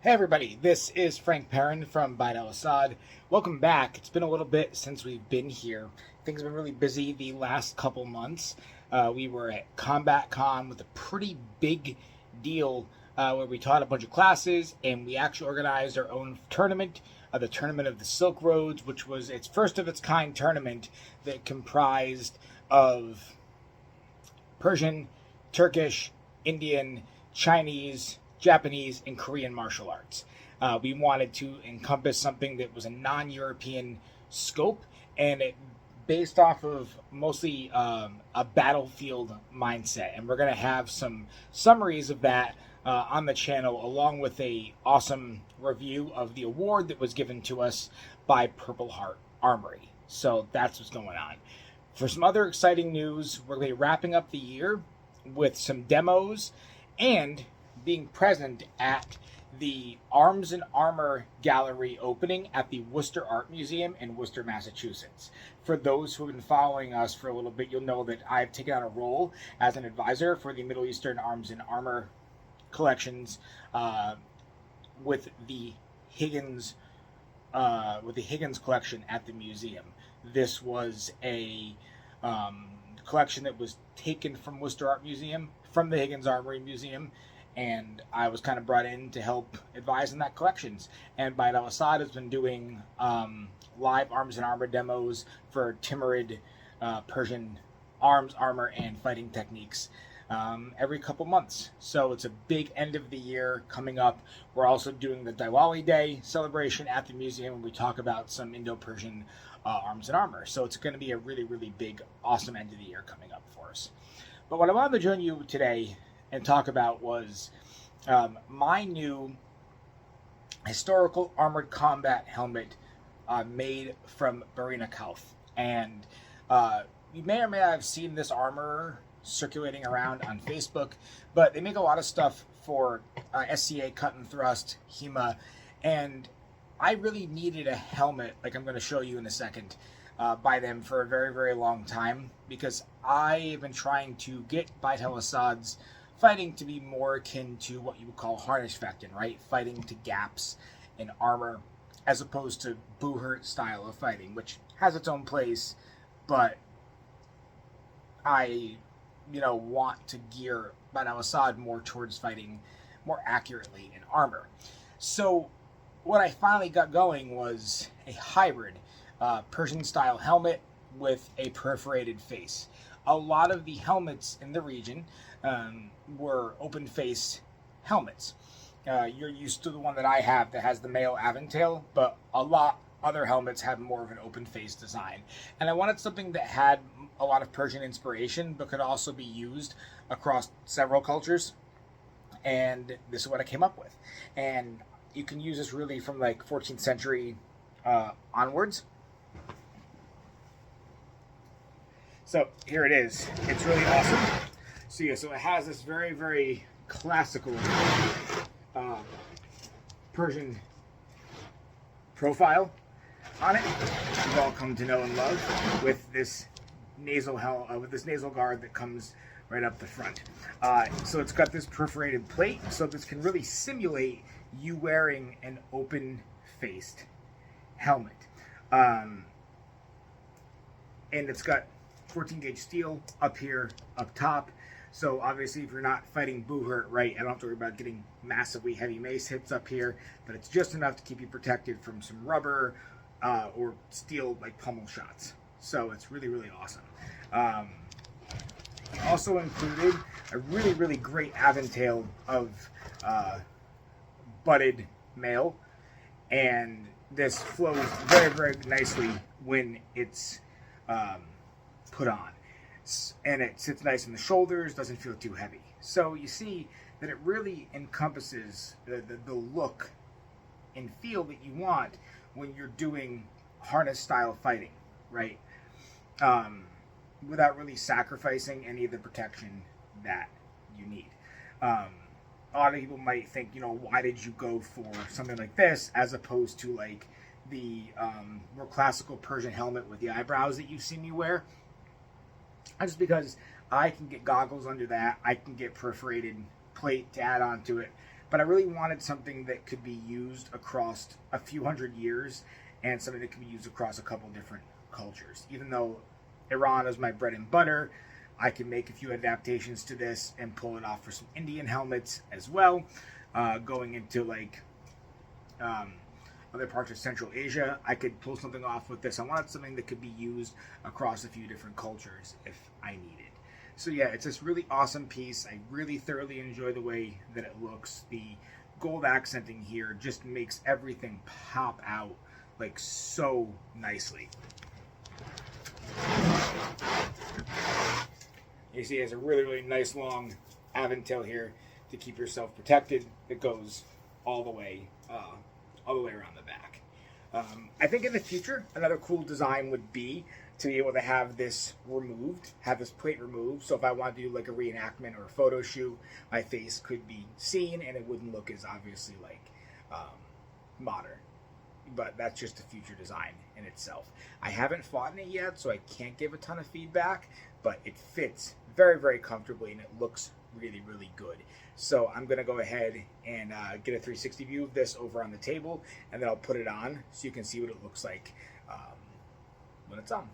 Hey everybody, this is Frank Perrin from Al-Asad. Welcome back. It's been a little bit since we've been here. Things have been really busy the last couple months. We were at Combat Con with a pretty big deal where we taught a bunch of classes and we actually organized our own tournament, the Tournament of the Silk Roads, which was its first of its kind tournament that comprised of Persian, Turkish, Indian, Chinese, Japanese, and Korean martial arts. We wanted to encompass something that was a non-European scope, and it based off of mostly a battlefield mindset. And we're going to have some summaries of that on the channel, along with a awesome review of the award that was given to us by Purple Heart Armory. So that's what's going on. For some other exciting news, we're going to be wrapping up the year with some demos and being present at the Arms and Armor Gallery opening at the Worcester Art Museum in Worcester, Massachusetts. For those who have been following us for a little bit, you'll know that I've taken on a role as an advisor for the Middle Eastern Arms and Armor collections with the Higgins collection at the museum. This was a collection that was taken from Worcester Art Museum, from the Higgins Armory Museum, and I was kind of brought in to help advise on that collections. And Al-Asad has been doing live arms and armor demos for Timurid Persian arms, armor, and fighting techniques every couple months. So it's a big end of the year coming up. We're also doing the Diwali Day celebration at the museum, and we talk about some Indo-Persian arms and armor. So it's going to be a really, really big, awesome end of the year coming up for us. But what I wanted to join you today and talk about was my new historical armored combat helmet made from Bareena Kalf. And you may or may not have seen this armor circulating around on Facebook, but they make a lot of stuff for SCA, cut and thrust, HEMA, and I really needed a helmet, like I'm going to show you in a second, by them for a very, very long time, because I've been trying to get Al-Asad's fighting to be more akin to what you would call harness fectin, right? Fighting to gaps in armor, as opposed to Buhurt style of fighting, which has its own place, but I, want to gear Al-Asad more towards fighting more accurately in armor. So what I finally got going was a hybrid Persian style helmet with a perforated face. A lot of the helmets in the region were open face helmets. You're used to the one that I have that has the male aventail, but a lot other helmets have more of an open face design. And I wanted something that had a lot of Persian inspiration, but could also be used across several cultures. And this is what I came up with. And you can use this really from like 14th century onwards. So here it is. It's really awesome. So yeah, so it has this very, very classical Persian profile on it. We've all come to know and love with this nasal guard that comes right up the front. So it's got this perforated plate, so this can really simulate you wearing an open-faced helmet. And it's got 14 gauge steel up here, up top. So obviously if you're not fighting Buhurt, right, I don't have to worry about getting massively heavy mace hits up here, but it's just enough to keep you protected from some rubber or steel like pummel shots. So it's really, really awesome. Also included a really, really great aventail of butted mail, and this flows very, very nicely when it's put on, and it sits nice in the shoulders, doesn't feel too heavy. So you see that it really encompasses the look and feel that you want when you're doing harness style fighting, right? Without really sacrificing any of the protection that you need. A lot of people might think, why did you go for something like this as opposed to like the more classical Persian helmet with the eyebrows that you've seen me wear? Just because I can get goggles under that, I can get perforated plate to add on to it. but I really wanted something that could be used across a few hundred years and something that could be used across a couple different cultures. Even though Iran is my bread and butter, I can make a few adaptations to this and pull it off for some Indian helmets as well, going into like other parts of Central Asia. I could pull something off with this. I wanted something that could be used across a few different cultures if I needed. So yeah, it's this really awesome piece. I really thoroughly enjoy the way that it looks. The gold accenting here just makes everything pop out like so nicely. You see it has a really, really nice long aventail here to keep yourself protected that goes all the way around the back. I think in the future, another cool design would be to be able to have this removed, have this plate removed. So if I want to do like a reenactment or a photo shoot, my face could be seen and it wouldn't look as obviously like modern. But that's just a future design in itself. I haven't fought in it yet, so I can't give a ton of feedback, but it fits very, very comfortably and it looks really, really good. So I'm going to go ahead and get a 360 view of this over on the table, and then I'll put it on so you can see what it looks like when it's on.